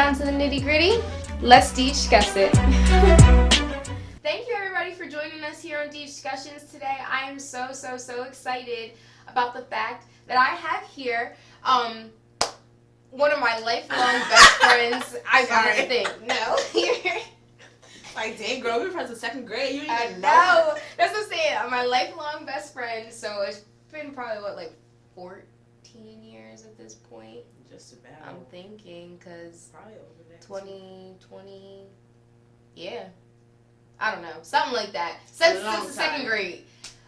down to the nitty gritty. Let's discuss it. Thank you everybody for joining us here on DeJ'scussions today. I am so excited about the fact that I have here one of my lifelong best friends. I gotta think. No. Like, dang, girl, we were friends in second grade. You didn't even know. That's what I'm saying. My lifelong best friend. So it's been probably, 14 years at this point? Just about. I'm thinking, because probably over that. 2020, yeah. I don't know. Something like that. Since the second grade.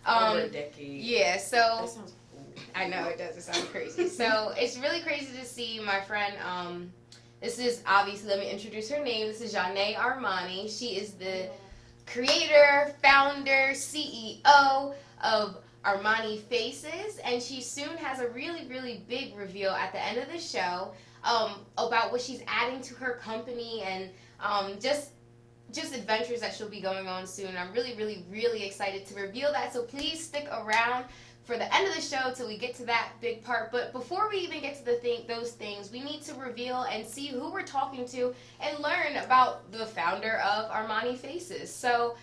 Over a decade. Yeah, so. That sounds cool. I know, it does. It sounds crazy. So it's really crazy to see my friend. This is obviously, let me introduce her name. This is Zhane Armani. She is the creator, founder, CEO of Armani Faces, and she soon has a really big reveal at the end of the show about what she's adding to her company and just adventures that she'll be going on soon. I'm really excited to reveal that, so please stick around for the end of the show till we get to that big part. But before we even get to those things, we need to reveal and see who we're talking to and learn about the founder of Armani Faces. So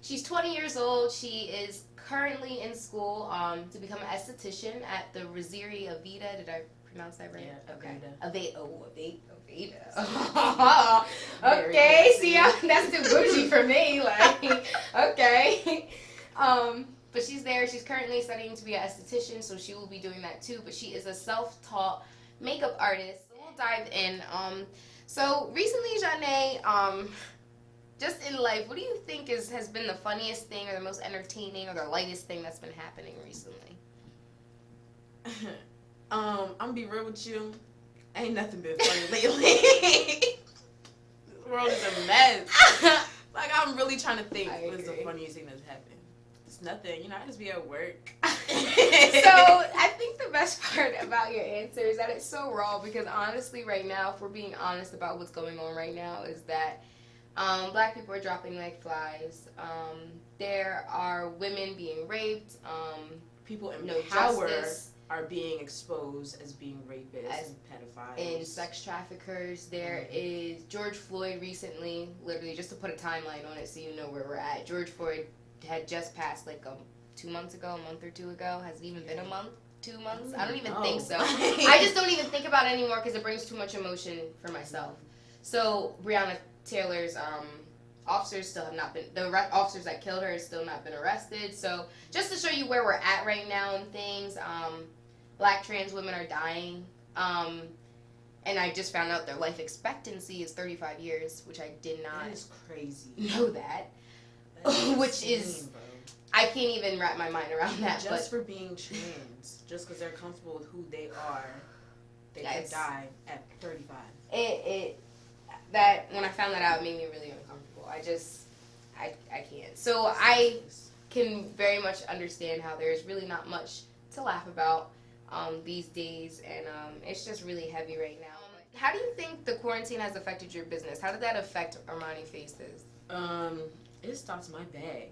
she's 20 years old. She is currently in school to become an esthetician at the Rosiri Aveda. Did I pronounce that right? Yeah, okay. Aveda. Aveda. Okay, see, that's too bougie for me. Okay. But she's there. She's currently studying to be an esthetician, so she will be doing that too. But she is a self-taught makeup artist. So we'll dive in. So recently, Zhane, just in life, what do you think has been the funniest thing or the most entertaining or the lightest thing that's been happening recently? I'm gonna be real with you. Ain't nothing been funny lately. This world is a mess. I'm really trying to think what's the funniest thing that's happened. It's nothing. I just be at work. So I think the best part about your answer is that it's so raw, because honestly right now, if we're being honest about what's going on right now, is that Black people are dropping like flies. There are women being raped. People in power are being exposed as being rapists and pedophiles. And sex traffickers. There is George Floyd recently, literally, just to put a timeline on it so you know where we're at. George Floyd had just passed 2 months ago, a month or two ago. Has it even been a month? 2 months? I don't even think so. I just don't even think about it anymore because it brings too much emotion for myself. So Breonna Taylor's officers still have not been, officers that killed her have still not been arrested. So just to show you where we're at right now and things, Black trans women are dying. And I just found out their life expectancy is 35 years, which I did not That is crazy. know that. Which is, bro. I can't even wrap my mind around that. Just for being trans, just because they're comfortable with who they are, they could die at 35. That when I found that out, it made me really uncomfortable. I can't. So I can very much understand how there's really not much to laugh about these days, and it's just really heavy right now. How do you think the quarantine has affected your business? How did that affect Armani Faces? It stops my bag.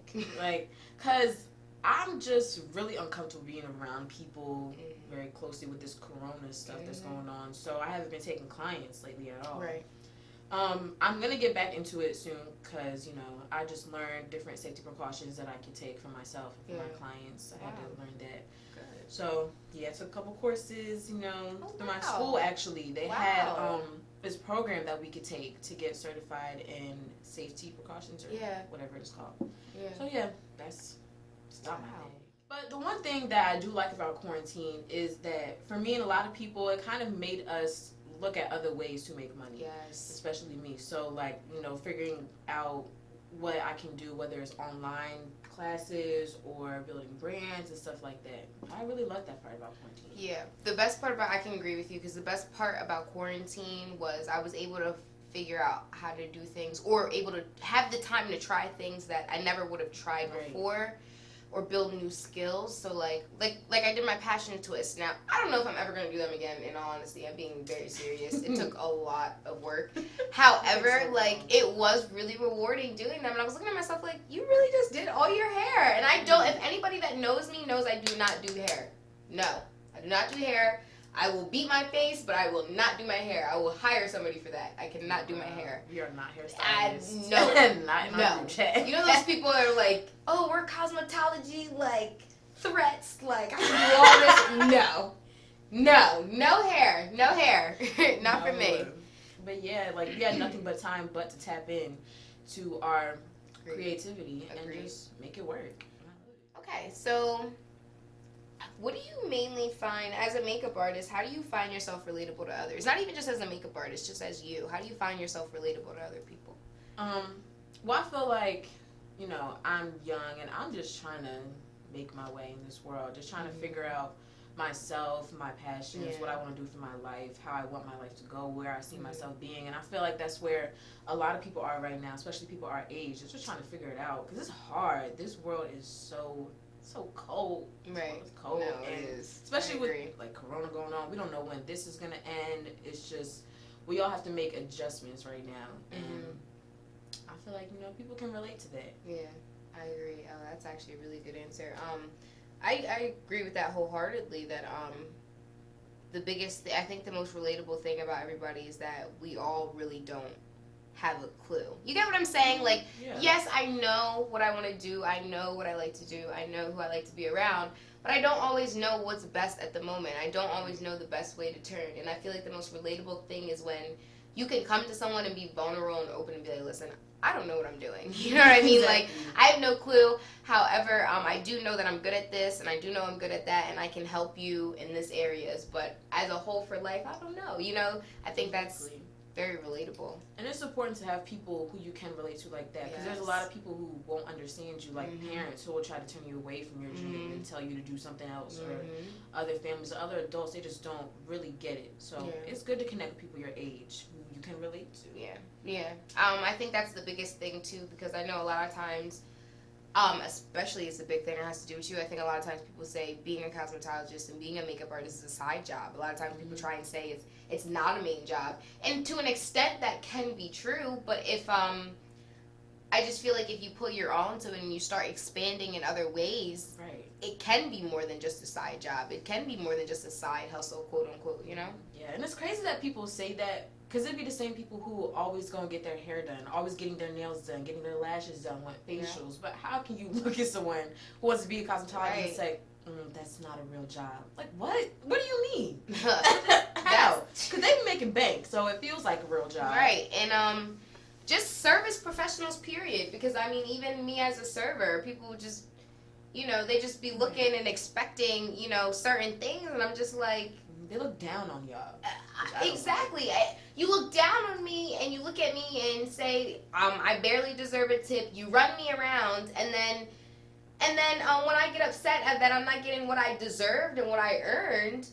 Cause I'm just really uncomfortable being around people very closely with this corona stuff that's going on. So I haven't been taking clients lately at all. Right. I'm gonna get back into it soon, cause I just learned different safety precautions that I can take for myself and for my clients. I had to learn that. Good. So I took a couple courses, through my school. Actually, they had this program that we could take to get certified in safety precautions or whatever it's called. Yeah. So that's not my thing. But the one thing that I do like about quarantine is that for me and a lot of people, it kind of made us look at other ways to make money. Yes. Especially me. So figuring out what I can do, whether it's online classes or building brands and stuff like that. I really love that part about quarantine. Yeah. The best part about, I can agree with you, because the best part about quarantine was I was able to figure out how to do things, or able to have the time to try things that I never would have tried before, or build new skills. So like I did my passion twist. Now I don't know if I'm ever gonna do them again. In all honesty, I'm being very serious. It took a lot of work. However, it was really rewarding doing them. And I was looking at myself like, you really just did all your hair. And I don't. If anybody that knows me knows I do not do hair. No, I do not do hair. I will beat my face, but I will not do my hair. I will hire somebody for that. I cannot do my hair. We are not hairstylists. No. Not in our group chat. You know those people that are like, oh, we're cosmetology, like, threats, like, I can do all this. No hair. Not for me. But yeah, like, we had nothing but time but to tap in to our creativity and just make it work. Okay, so what do you mainly find as a makeup artist? How do you find yourself relatable to others? Not even just as a makeup artist, just as you. How do you find yourself relatable to other people? Well, I feel like, you know, I'm young and I'm just trying to make my way in this world. Just trying to figure out myself, my passions, what I want to do for my life, how I want my life to go, where I see myself being. And I feel like that's where a lot of people are right now, especially people our age. They're just trying to figure it out because it's hard. This world is so cold. Right. It's cold. No, and it is. especially with like Corona going on. We don't know when this is going to end. It's just, we all have to make adjustments right now. And I feel like, you know, people can relate to that. Yeah, I agree. Oh, that's actually a really good answer. I agree with that wholeheartedly, that the biggest, I think the most relatable thing about everybody is that we all really don't have a clue. You get what I'm saying? Like, yes, I know what I want to do. I know what I like to do. I know who I like to be around. But I don't always know what's best at the moment. I don't always know the best way to turn. And I feel like the most relatable thing is when you can come to someone and be vulnerable and open and be like, listen, I don't know what I'm doing. You know what I mean? Like, I have no clue. However, I do know that I'm good at this, and I do know I'm good at that, and I can help you in this areas. But as a whole for life, I don't know. You know, I think that's very relatable. And it's important to have people who you can relate to like that, because there's a lot of people who won't understand you, like parents who will try to turn you away from your dream and tell you to do something else, or other families, or other adults, they just don't really get it. So it's good to connect with people your age who you can relate to. I think that's the biggest thing too, because I know a lot of times, especially it's a big thing that has to do with you. I think a lot of times people say being a cosmetologist and being a makeup artist is a side job. A lot of times people try and say it's not a main job, and to an extent that can be true. But if I just feel like if you put your all into it and you start expanding in other ways, it can be more than just a side job. It can be more than just a side hustle, quote unquote. You know? Yeah, and it's crazy that people say that. Because it'd be the same people who always go and get their hair done, always getting their nails done, getting their lashes done, want facials. But how can you look at someone who wants to be a cosmetologist and say, that's not a real job? Like, what? What do you mean? How? Because they be making bank, so it feels like a real job. Right. And just service professionals, period. Because, I mean, even me as a server, people just, you know, they just be looking and expecting, you know, certain things. And I'm just like, they look down on y'all. Exactly. You look down on me and you look at me and say, I barely deserve a tip. You run me around, and then when I get upset at that I'm not getting what I deserved and what I earned,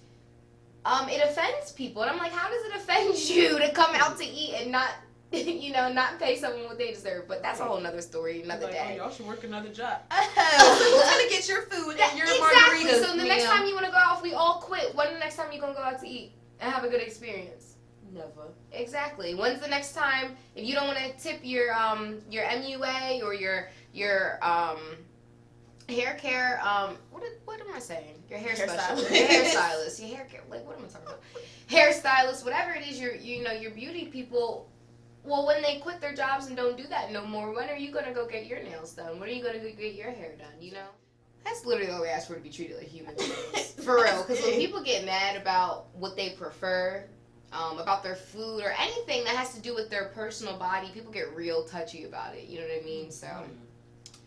it offends people. And I'm like, how does it offend you to come out to eat and not, you know, not pay someone what they deserve? But that's a whole nother story, another day. Y'all should work another job. Who's gonna get your food and your exactly. margaritas? So the next time you want to go out, if we all quit, when the next time you gonna go out to eat and have a good experience? Never. Exactly. When's the next time, if you don't want to tip your MUA or your hair care, what am I saying? Your hair specialist, your hairstylist, your hair care, like, what am I talking about? Hairstylist, whatever it is, your beauty people. Well, when they quit their jobs and don't do that no more, when are you gonna go get your nails done? When are you gonna go get your hair done? You know, that's literally all we ask for, to be treated like human beings, for real. Because when people get mad about what they prefer, about their food or anything that has to do with their personal body, people get real touchy about it. You know what I mean? So,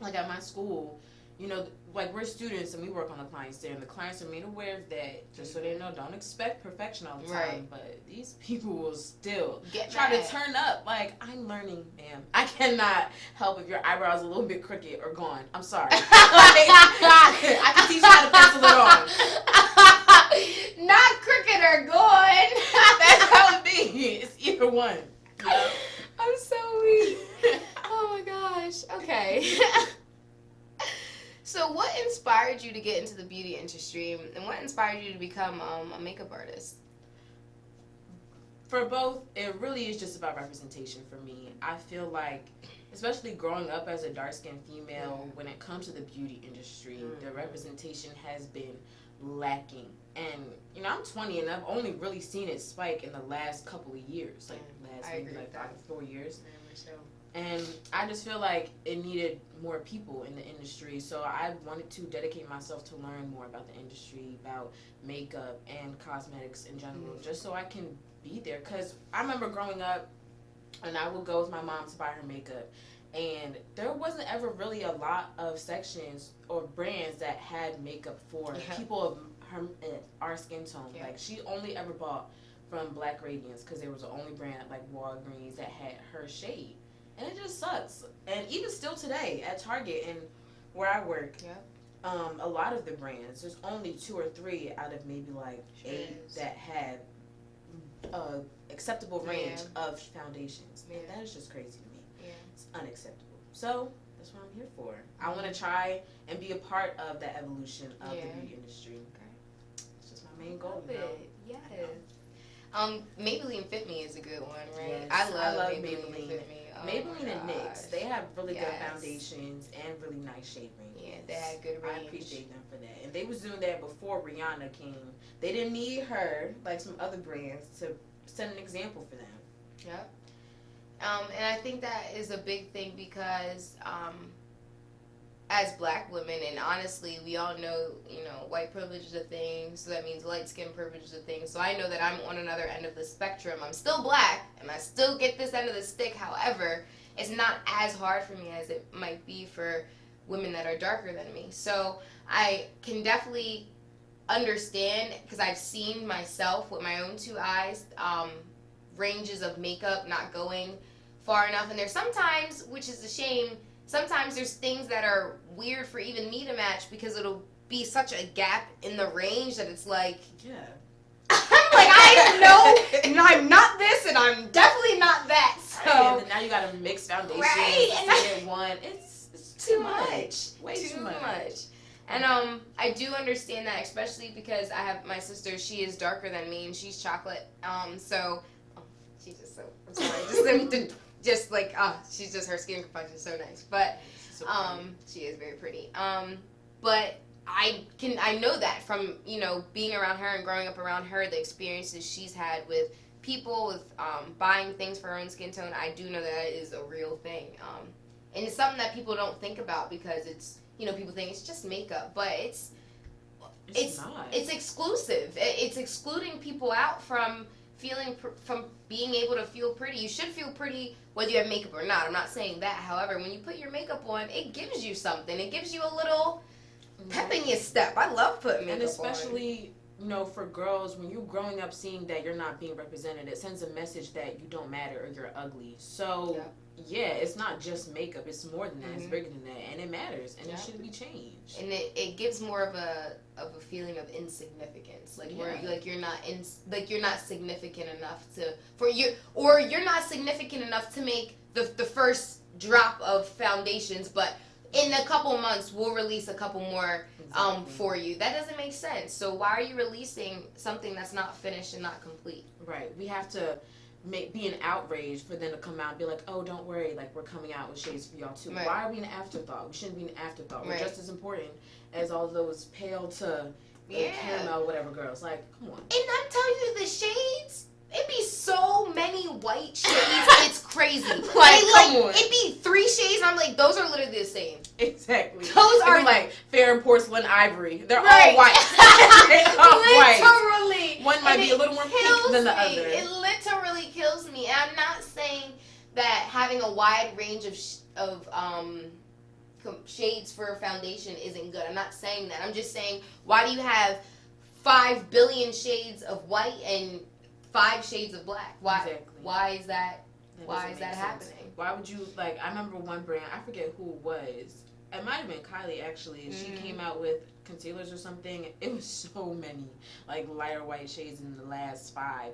like at my school, you know, like we're students and we work on the clients there, and the clients are made aware of that, just so they know, don't expect perfection all the time. Right. But these people will still try to turn up. Like, I'm learning, ma'am. I cannot help if your eyebrows are a little bit crooked or gone. I'm sorry. I can teach you how to pencil it on. Not crooked or gone. That's how it be. It's either one. You know? I'm so weak. Oh my gosh. Okay. So what inspired you to get into the beauty industry, and what inspired you to become a makeup artist? For both, it really is just about representation for me. I feel like especially growing up as a dark-skinned female, when it comes to the beauty industry, the representation has been lacking. And, you know, I'm 20 and I've only really seen it spike in the last couple of years. Like, maybe 5 or 4 years. And I just feel like it needed more people in the industry. So I wanted to dedicate myself to learn more about the industry, about makeup and cosmetics in general, just so I can be there. Because I remember growing up, and I would go with my mom to buy her makeup, and there wasn't ever really a lot of sections or brands that had makeup for people of our skin tone. Like, she only ever bought from Black Radiance because there was the only brand like Walgreens that had her shade. And it just sucks. And even still today at Target and where I work, a lot of the brands, there's only 2 or 3 out of maybe like 8 that have a acceptable range of foundations. And that is just crazy to me. It's unacceptable. So that's what I'm here for. I want to try and be a part of the evolution of the beauty industry. It's just my main goal. Yes. Maybelline Fit Me is a good one, right? Yes, I love Maybelline. Fit Me. Oh Maybelline and NYX, they have really good foundations and really nice shade ranges. Yeah, they had good range. I appreciate them for that. And they was doing that before Rihanna came. They didn't need her, like some other brands, to set an example for them. Yep. And I think that is a big thing because as Black women, and honestly, we all know, you know, white privilege is a thing, so that means light skin privilege is a thing. So I know that I'm on another end of the spectrum. I'm still Black, and I still get this end of the stick. However, it's not as hard for me as it might be for women that are darker than me. So I can definitely understand, because I've seen myself with my own 2 eyes, ranges of makeup not going far enough. And there's sometimes, which is a shame, sometimes there's things that are weird for even me to match because it'll be such a gap in the range that it's like, I'm like, I know, and I'm not this, and I'm definitely not that. So and now you got a mixed foundation. And one. It's too much. Way too much. And I do understand that, especially because I have my sister. She is darker than me, and she's chocolate. So she's just so. I'm sorry. Just like, she's just, her skin complexion is so nice. But she is very pretty. But I know that from, you know, being around her and growing up around her, the experiences she's had with people, with buying things for her own skin tone. I do know that is a real thing. And it's something that people don't think about because it's, you know, people think it's just makeup, but it's not. It's exclusive. It's excluding people out from from being able to feel pretty. You should feel pretty whether you have makeup or not. I'm not saying that. However, when you put your makeup on, it gives you something. It gives you a little pep in your step. I love putting makeup on. And especially, you know, for girls, when you're growing up seeing that you're not being represented, it sends a message that you don't matter or you're ugly. So, yeah, it's not just makeup. It's more than that. It's bigger than that. And it matters. And it should be changed. And it gives more of a feeling of insignificance. Like, where you're not significant enough or you're not significant enough to make the first drop of foundations, but in a couple months we'll release a couple more for you. That doesn't make sense. So why are you releasing something that's not finished and not complete? Right. We have to be an outrage for them to come out and be like, oh, don't worry, like, we're coming out with shades for y'all too. Right. Why are we an afterthought? We shouldn't be an afterthought. We're just as important as all those pale to caramel whatever girls. Like, come on. And I'm telling you, the shades, it be so many white shades, it's crazy. Come on. It be 3 shades, and I'm like, those are literally the same. Exactly. Those are like fair and porcelain ivory. They're all white. They're all literally. White. One might be a little more pink than the other. It literally kills me. And I'm not saying that having a wide range of shades for a foundation isn't good. I'm not saying that. I'm just saying, why do you have 5 billion shades of white and 5 shades of black? Why? Exactly. Why is that? Why is that happening? Why would you, like, I remember one brand, I forget who it was. It might have been Kylie, actually. She came out with concealers or something. It was so many, like, lighter white shades, and the last 5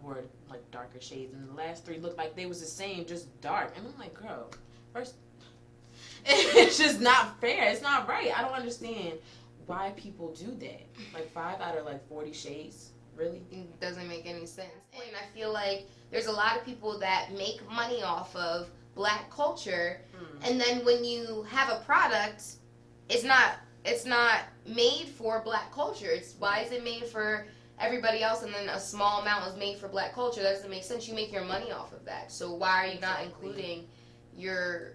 were, like, darker shades. And the last 3 looked like they was the same, just dark. And I'm like, girl, first, it's just not fair. It's not right. I don't understand why people do that. Like, 5 out of, like, 40 shades. Really? It doesn't make any sense. And I feel like there's a lot of people that make money off of Black culture, and then when you have a product, it's not made for Black culture. It's why is it made for everybody else, and then a small amount is made for Black culture? That doesn't make sense. You make your money off of that. So why are you not including your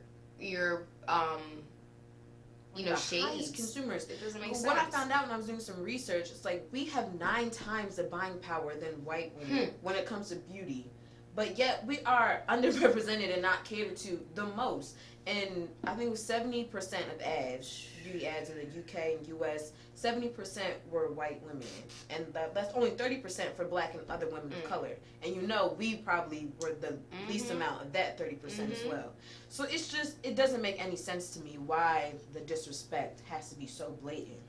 shades? Consumers. It doesn't make sense. What I found out when I was doing some research, it's like we have 9 times the buying power than white women when it comes to beauty. But yet we are underrepresented and not catered to the most. And I think it was 70% of ads, beauty ads in the UK and US, 70% were white women. And that's only 30% for Black and other women of color. And we probably were the least amount of that 30% as well. So it's just, it doesn't make any sense to me why the disrespect has to be so blatant.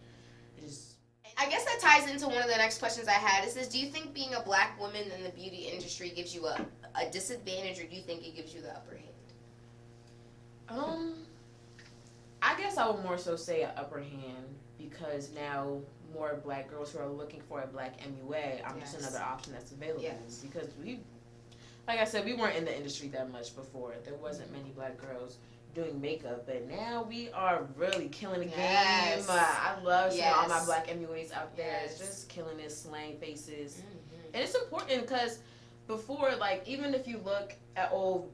I guess that ties into one of the next questions I had. It says, do you think being a Black woman in the beauty industry gives you a disadvantage, or do you think it gives you the upper hand? I guess I would more so say an upper hand, because now more Black girls who are looking for a Black MUA, I'm just another option that's available. Yes. Because like I said, we weren't in the industry that much before. There wasn't many Black girls doing makeup, but now we are really killing the game. I love seeing all my Black MUAs out there. It's just killing it, slaying faces. And it's important because before, like, even if you look at old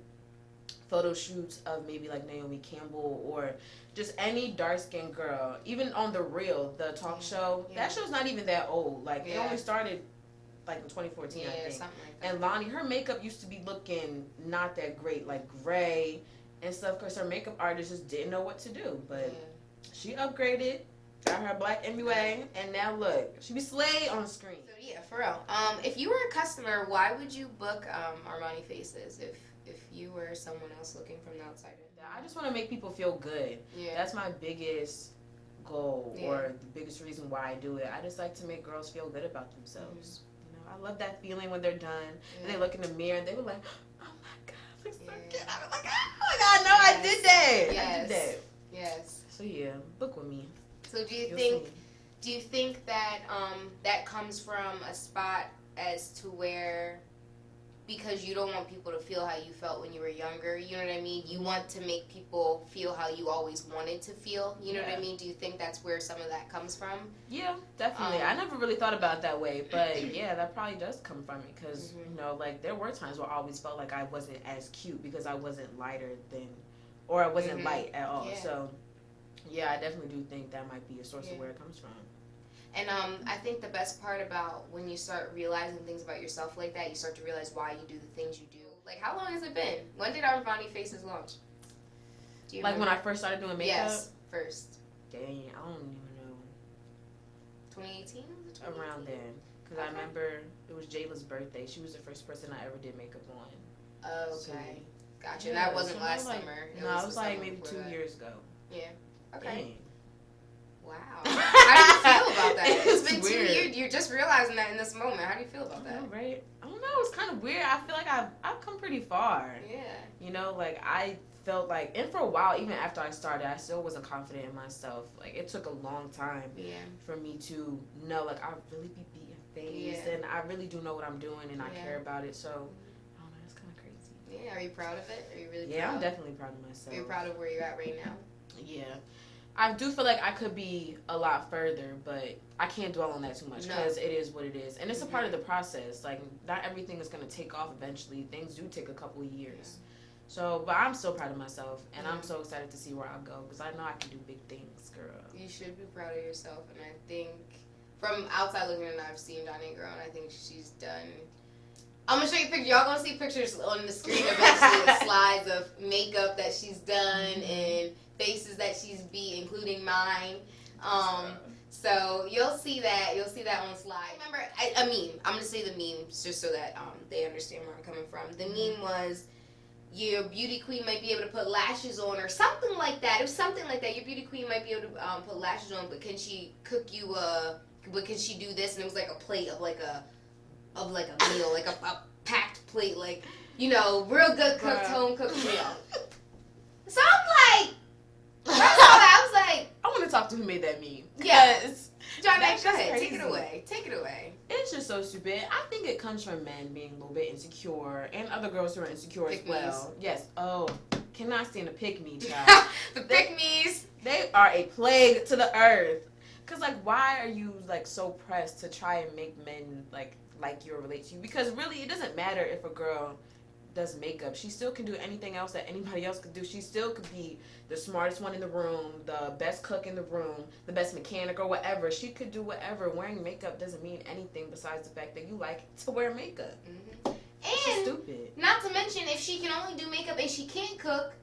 photo shoots of maybe like Naomi Campbell or just any dark-skinned girl, even on The Real, the talk show, that show's not even that old. Like, it only started like in 2014, I think. Something like that. And Lonnie, her makeup used to be looking not that great, like gray and stuff, because her makeup artist just didn't know what to do. But she upgraded, got her Black MUA, and now look, she be slayed on screen. So yeah, for real. If you were a customer, why would you book Armani Faces if you were someone else looking from the outside in? I just want to make people feel good. That's my biggest goal, or the biggest reason why I do it. I just like to make girls feel good about themselves. I love that feeling when they're done and they look in the mirror and they were like, oh my God, looks so good. I was like, oh my God, no, I did that. I did that. Yes. So yeah, book with me. So do you think that that comes from a spot as to where, because you don't want people to feel how you felt when you were younger, you know what I mean? You want to make people feel how you always wanted to feel, you know what I mean? Do you think that's where some of that comes from? Yeah, definitely. I never really thought about it that way, but yeah, that probably does come from it, because, like, there were times where I always felt like I wasn't as cute because I wasn't lighter than, or I wasn't light at all. So, yeah, I definitely do think that might be a source of where it comes from. And I think the best part about when you start realizing things about yourself like that, you start to realize why you do the things you do. Like, how long has it been? When did Armani Faces launch? Do you like remember? when I first started doing makeup? Yes, first. Dang, I don't even know. 2018? Around then. Because I remember it was Jayla's birthday. She was the first person I ever did makeup on. Okay. So, gotcha. Yeah, that wasn't last summer. No, it was like maybe 2 years ago. Yeah. Okay. Dang. Wow. How do you feel about that? It's been weird. 2 years. You're just realizing that in this moment. How do you feel about that? I know, right? I don't know. It's kind of weird. I feel like I've come pretty far. Yeah. Like I felt like, and for a while, even after I started, I still wasn't confident in myself. Like, it took a long time for me to know, like, I really be beating face, and I really do know what I'm doing, and I care about it. So, I don't know. It's kind of crazy. Yeah. Are you proud of it? Are you really? Yeah, proud? I'm definitely proud of myself. Are you proud of where you're at right now? Yeah. I do feel like I could be a lot further, but I can't dwell on that too much because it is what it is. And it's a part of the process. Like, not everything is going to take off eventually. Things do take a couple of years. So, but I'm still proud of myself, and I'm so excited to see where I'll go, because I know I can do big things, girl. You should be proud of yourself, and I think, from outside looking in, I've seen Zhane grow, and I think she's done. I'm going to show you pictures. Y'all going to see pictures on the screen eventually of slides of makeup that she's done and faces that she's beat, including mine. So you'll see that. You'll see that on the slide. Remember, a meme. I'm going to say the meme just so that they understand where I'm coming from. The meme was, your beauty queen might be able to put lashes on or something like that. It was something like that. Your beauty queen might be able to put lashes on, but can she cook you but can she do this? And it was like a plate of like a meal, like a packed plate, like, real good cooked, home cooked meal. So I'm like, first of all, I was like, I want to talk to who made that meme. Yes. John, go ahead. Crazy. Take it away. Take it away. It's just so stupid. I think it comes from men being a little bit insecure, and other girls who are insecure as well. Yes. Oh, cannot stand the pick-me, child. The pick-me's. They are a plague to the earth. Because, like, why are you, like, so pressed to try and make men, like you or relate to you? Because, really, it doesn't matter if a girl does makeup. She still can do anything else that anybody else could do. She still could be the smartest one in the room, the best cook in the room, the best mechanic or whatever. She could do whatever. Wearing makeup doesn't mean anything besides the fact that you like to wear makeup. Mm-hmm. It's And, stupid. not to mention, if she can only do makeup and she can't cook,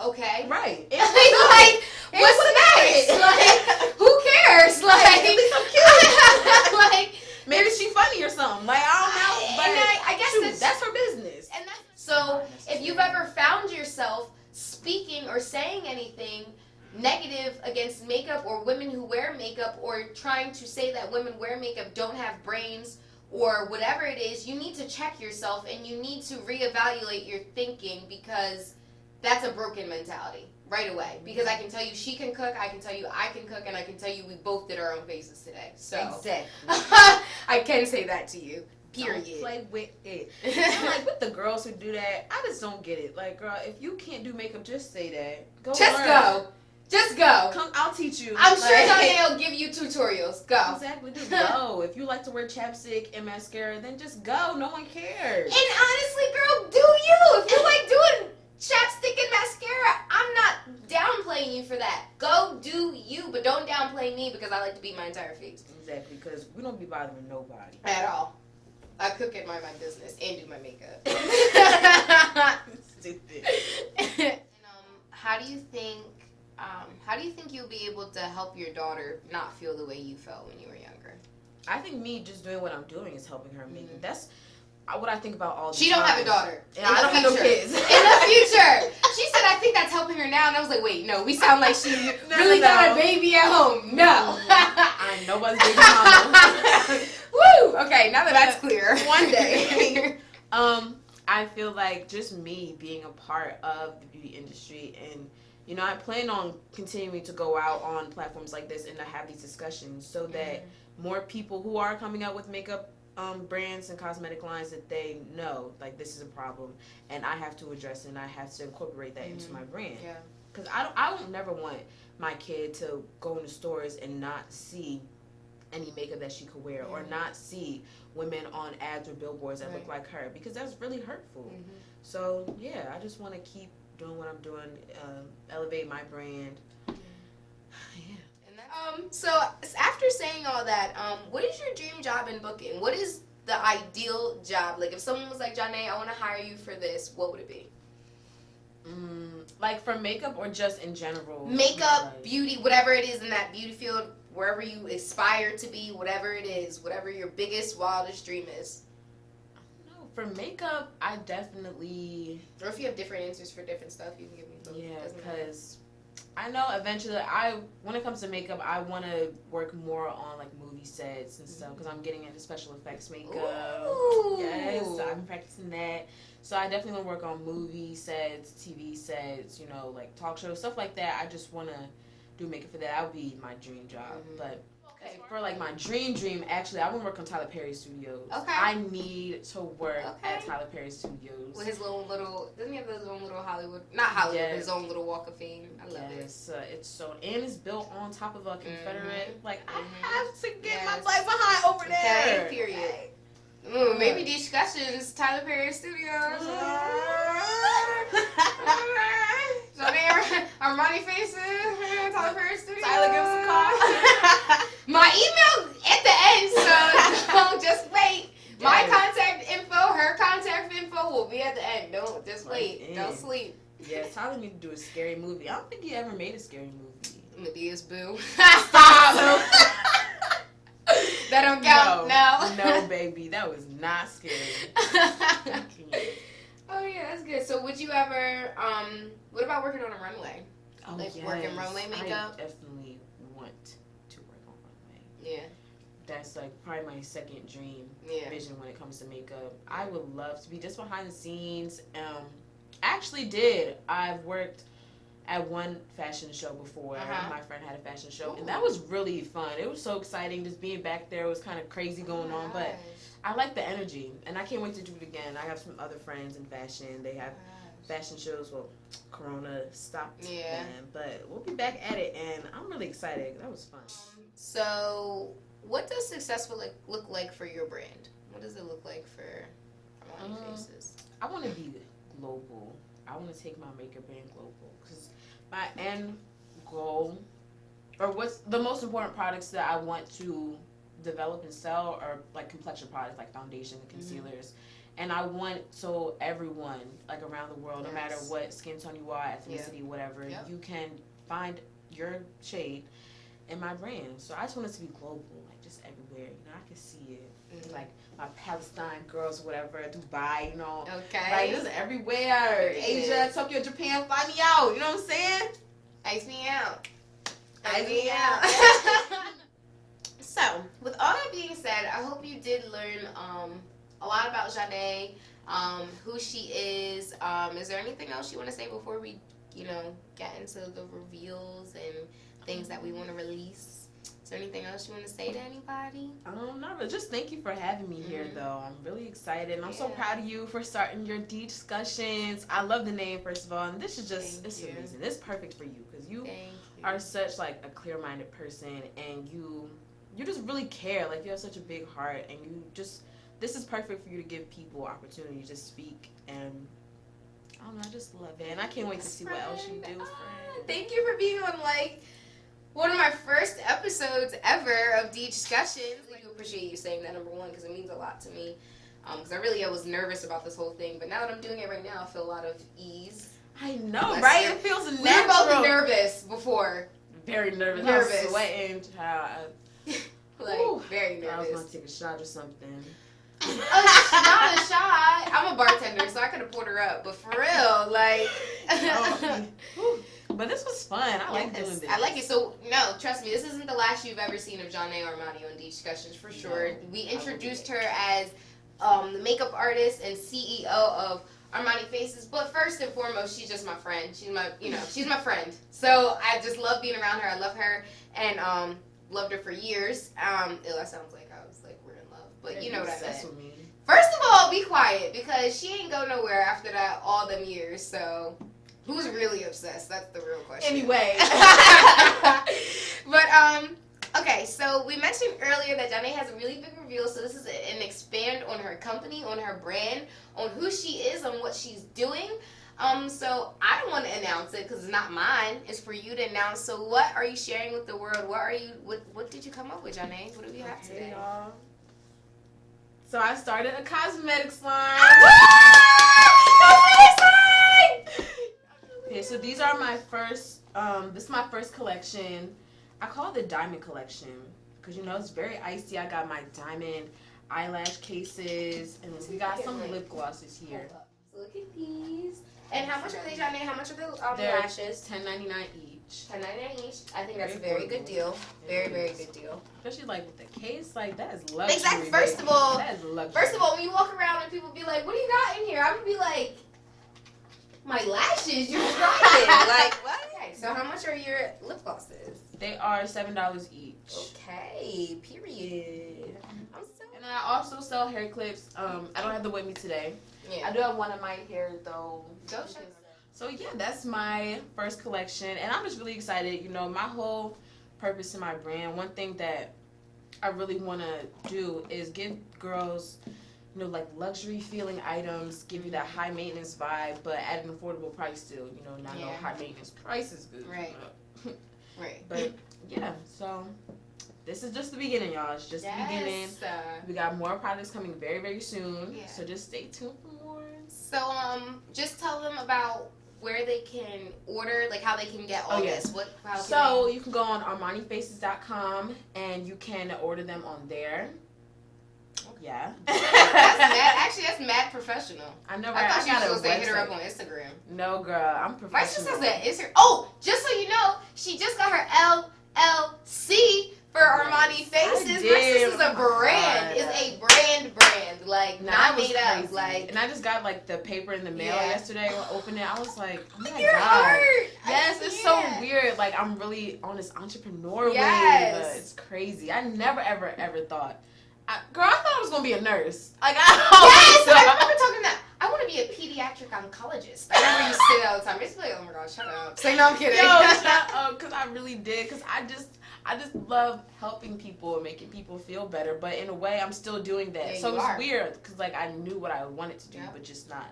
okay. Right. Like, what's next? Like, who cares? Like, at least I'm cute. like, maybe she funny or something. Like, I don't know. But I guess shoot, that's her business. And so, if you've ever found yourself speaking or saying anything negative against makeup or women who wear makeup, or trying to say that women wear makeup don't have brains or whatever it is, you need to check yourself and you need to reevaluate your thinking, because that's a broken mentality right away. Because I can tell you she can cook, I can tell you I can cook, and I can tell you we both did our own faces today. So Exactly. I can say that to you. Period. Don't play with it. And, like, with the girls who do that, I just don't get it. Like, girl, if you can't do makeup, just say that. Just learn. go. Just go. Come, I'll teach you. I'm sure Like, Zhane will give you tutorials. Go. Exactly. Just go. If you like to wear chapstick and mascara, then just go. No one cares. And honestly, girl, do you. If you like doing chapstick and mascara, I'm not downplaying you for that. Go do you, but don't downplay me because I like to beat my entire face. Exactly, because we don't be bothering nobody. At all. I cook and mind my business and do my makeup. Stupid. And, how do you think you'll be able to help your daughter not feel the way you felt when you were younger? I think me just doing what I'm doing is helping her make it. That's what I think about all the She time. don't have a daughter. And I don't have no kids. In the future. She said, I think that's helping her now. And I was like, wait, no, we sound like she really got a baby at home. No. I know what's baby mama. Woo! Okay, now that that's clear. One day. I feel like just me being a part of the beauty industry, and you know, I plan on continuing to go out on platforms like this and to have these discussions so that more people who are coming out with makeup brands and cosmetic lines, that they know, like, this is a problem and I have to address it and I have to incorporate that into my brand. Yeah. Because I don't never want my kid to go into stores and not see any makeup that she could wear, or not see women on ads or billboards that look like her, because that's really hurtful. So yeah, I just want to keep doing what I'm doing, elevate my brand. So after saying all that, what is your dream job in booking? What is the ideal job? Like, if someone was like, Zhane, I want to hire you for this, what would it be? Like for makeup or just in general? Makeup, beauty, whatever it is in that beauty field, wherever you aspire to be, whatever it is, whatever your biggest, wildest dream is. No, for makeup, I definitely... Or if you have different answers for different stuff, you can give me both. Yeah, because I know eventually, when it comes to makeup, I want to work more on like movie sets and stuff, because I'm getting into special effects makeup. Ooh. Yes, so I've been practicing that. So I definitely want to work on movie sets, TV sets, you know, like talk shows, stuff like that. I just want to do makeup for that. That would be my dream job. But okay, for like my dream, actually, I want to work on Tyler Perry Studios. Okay. I need to work at Tyler Perry Studios. With his little, doesn't he have his own little Hollywood, not Hollywood, but his own little walk of fame? I love it. Yes, it's so, and it's built on top of a Confederate. Like, I Mhm. have to get my life behind over there. Okay, period. Ooh, maybe DeJ'scussions, Tyler Perry Studios. Zhane Armani Faces, Tyler Perry Studios. Tyler, give us a call. My email at the end, so don't just wait. Yes. My contact info, her contact info will be at the end. Don't just wait. Don't sleep. Yeah, Tyler need to do a scary movie. I don't think he ever made a scary movie. Medea's Boo. Stop. That don't count. No, baby, that was not scary. Oh yeah, that's good. So would you ever? What about working on a runway? Oh, like yes. working runway makeup? I definitely want to work on runway. Yeah. That's like probably my second dream vision when it comes to makeup. I would love to be just behind the scenes. Actually did. I've worked at one fashion show before. My friend had a fashion show, and that was really fun. It was so exciting just being back there. It was kind of crazy going on, but I like the energy, and I can't wait to do it again. I have some other friends in fashion. They have fashion shows. Well, Corona stopped Yeah. then, but we'll be back at it, and I'm really excited. That was fun. So, what does successful look like for your brand? What does it look like for Armani Faces? I want to be global. I want to take my makeup brand global because my end goal, or what's the most important products that I want to develop and sell are like complexion products, like foundation and concealers. And I want so everyone, like around the world, no matter what skin tone you are, ethnicity, whatever, you can find your shade in my brand. So I just want it to be global, like just everywhere. You know, I can see it. Like my Palestine girls, whatever, Dubai, you know. Okay. Like just everywhere. Asia, Tokyo, Japan, fly me out. You know what I'm saying? Ice me out. Ice me out. So, with all that being said, I hope you did learn a lot about Zhane, who she is. Is there anything else you want to say before we, get into the reveals and things that we want to release? Is there anything else you want to say to anybody? Not really. Just thank you for having me here, though. I'm really excited. And I'm so proud of you for starting your DeJ'scussions. I love the name, first of all. And this is just, it's amazing. This is perfect for you because you are such, like, a clear-minded person. And you just really care. Like, you have such a big heart. And you just, this is perfect for you to give people opportunity to speak. And I don't know, I just love it. And I can't wait to see what else you do, friend. Thank you for being on, one of my first episodes ever of DeJ'scussions. I do appreciate you saying that, number one, because it means a lot to me. Because I was nervous about this whole thing. But now that I'm doing it right now, I feel a lot of ease. I know, right? It feels natural. We were both nervous before. Very nervous. I was sweating. Very nervous. I was going to take a shot or something. Not a shot. I'm a bartender, so I could have poured her up. But for real, But this was fun. I like doing this. I like it. So, no, trust me, this isn't the last you've ever seen of Zhane Armani on DeJ'scussions, for sure. No, we introduced her as the makeup artist and CEO of Armani Faces. But first and foremost, she's just my friend. She's my, she's my friend. So I just love being around her. I love her and loved her for years. That sounds like I was we're in love. But you know what I meant. First of all, be quiet because she ain't go nowhere after that all them years. So who's really obsessed? That's the real question. Anyway. But, okay, so we mentioned earlier that Zhane has a really big reveal. So this is an expand on her company, on her brand, on who she is, on what she's doing. So I don't want to announce it because it's not mine. It's for you to announce. So what are you sharing with the world? What did you come up with, Zhane? What do we have today? Y'all. So I started a cosmetics line. Okay, so these are my first, this is my first collection. I call it the diamond collection because, it's very icy. I got my diamond eyelash cases, and we got some lip glosses here. So look at these. And how much are they, Zhane? How much are the lashes? $10.99 each. $10.99 each. I think that's a very good deal. Very, very good deal. Especially with the case, that is luxury. Exactly. First of all, that is when you walk around and people be like, "What do you got in here?" I would be like, "My lashes. You tried it." What? Okay. So how much are your lip glosses? They are $7 each. Okay. Period. And I also sell hair clips. I don't have them with me today. Yeah. I do have one in my hair though. So yeah, that's my first collection, and I'm just really excited. My whole purpose in my brand. One thing that I really want to do is give girls, luxury feeling items, give you that high maintenance vibe, but at an affordable price still. Not no high maintenance prices, good. Right. Right. But yeah, so. This is just the beginning, y'all. It's just the beginning. We got more products coming very, very soon. Yeah. So just stay tuned for more. So, just tell them about where they can order, how they can get all this. So you can go on ArmaniFaces.com and you can order them on there. Okay. Yeah. That's mad professional. I know, right? I thought you were supposed to hit her up on Instagram. No, girl. I'm professional. My sister says that Instagram. Oh, just so you know, she just got her LLC. For Armani Faces, my sister's a brand. It's a brand, not made up. And I just got the paper in the mail yesterday. When I opened it, I was like, oh my Your god. Heart. Yes, it's so weird. I'm really on this entrepreneur wave. It's crazy. I never ever thought. I thought I was gonna be a nurse. I remember talking that. I want to be a pediatric oncologist. I remember you say that all the time. It's like, oh my God, shut up. Say, no, I'm kidding. Yo, shut up, because I really did. Because I just love helping people and making people feel better. But in a way, I'm still doing that. Yeah, so you it's are. weird because, like, I knew what I wanted to do, Yeah. but just not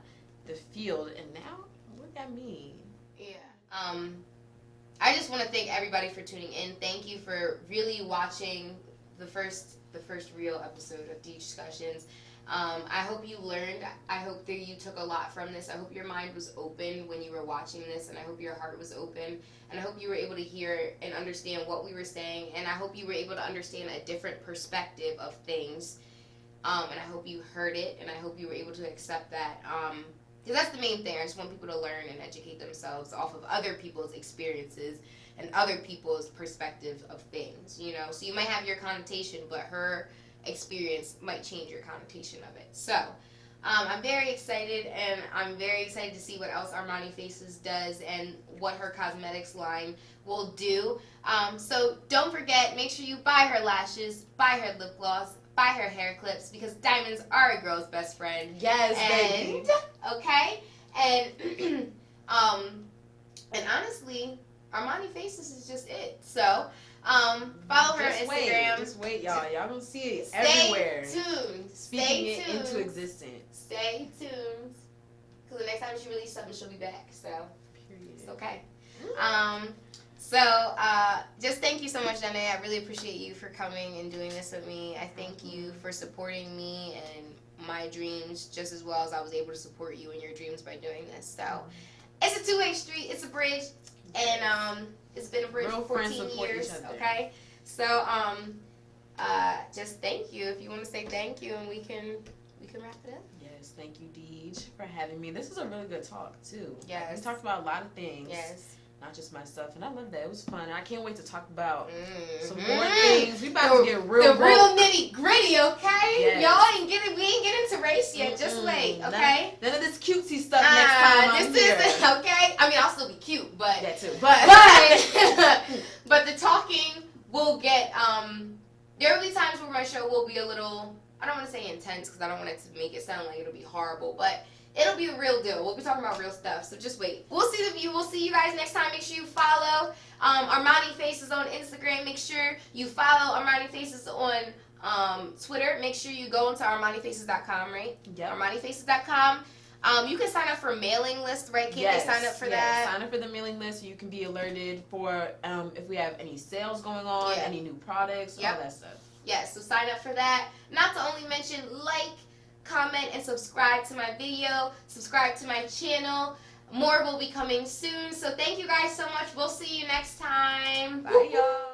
the field. And now, look at me. Yeah. I just want to thank everybody for tuning in. Thank you for really watching the first real episode of DeJ'scussions. I hope you learned. I hope that you took a lot from this. I hope your mind was open when you were watching this, and I hope your heart was open, and I hope you were able to hear and understand what we were saying, and I hope you were able to understand a different perspective of things, and I hope you heard it, and I hope you were able to accept that, because that's the main thing. I just want people to learn and educate themselves off of other people's experiences and other people's perspective of things, you know. So you might have your connotation, but her experience might change your connotation of it. So I'm very excited, and I'm very excited to see what else Armani Faces does and what her cosmetics line will do. So don't forget, make sure you buy her lashes, buy her lip gloss, buy her hair clips, because diamonds are a girl's best friend. Yes, And baby. okay, and and honestly, Armani Faces is just it. So follow her on Instagram. Just wait, y'all. Y'all gonna see it Stay everywhere. tuned. Speaking Stay it tuned. into existence. Stay tuned. Because the next time she releases something, she'll be back. So Period. it's okay. Just thank you so much, Zhane. I really appreciate you for coming and doing this with me. I thank you for supporting me and my dreams just as well as I was able to support you in your dreams by doing this. So it's a two-way street. It's a bridge. And it's been a bridge Real for friends 14 support years. each other. Okay? So just thank you. If you want to say thank you, and we can wrap it up. Yes, thank you, Deej, for having me. This was a really good talk too. Yes. We talked about a lot of things. Yes. Not just my stuff, and I love that. It was fun. I can't wait to talk about some Mhm. more things. We about to get real. The real nitty gritty, okay? Yes. Y'all ain't get it. We ain't get into race yet. Just wait, okay? None of this cutesy stuff next time I'm this here. is okay. I mean, I'll still be cute, but That too. but the talking will get. There will be times where my show will be a little. I don't want to say intense because I don't want it to make it sound like it'll be horrible, but it'll be a real deal. We'll be talking about real stuff, so just wait. We'll see you guys next time. Make sure you follow Armani Faces on Instagram. Make sure you follow Armani Faces on Twitter. Make sure you go into ArmaniFaces.com, right? Yep. ArmaniFaces.com. You can sign up for a mailing list, right? Can't they sign up for that? Sign up for the mailing list so you can be alerted for if we have any sales going on, Yeah. any new products, all that stuff. Yes, so sign up for that. Not to only mention, like, comment, and subscribe to my video. Subscribe to my channel. More will be coming soon. So thank you guys so much. We'll see you next time. Bye, y'all.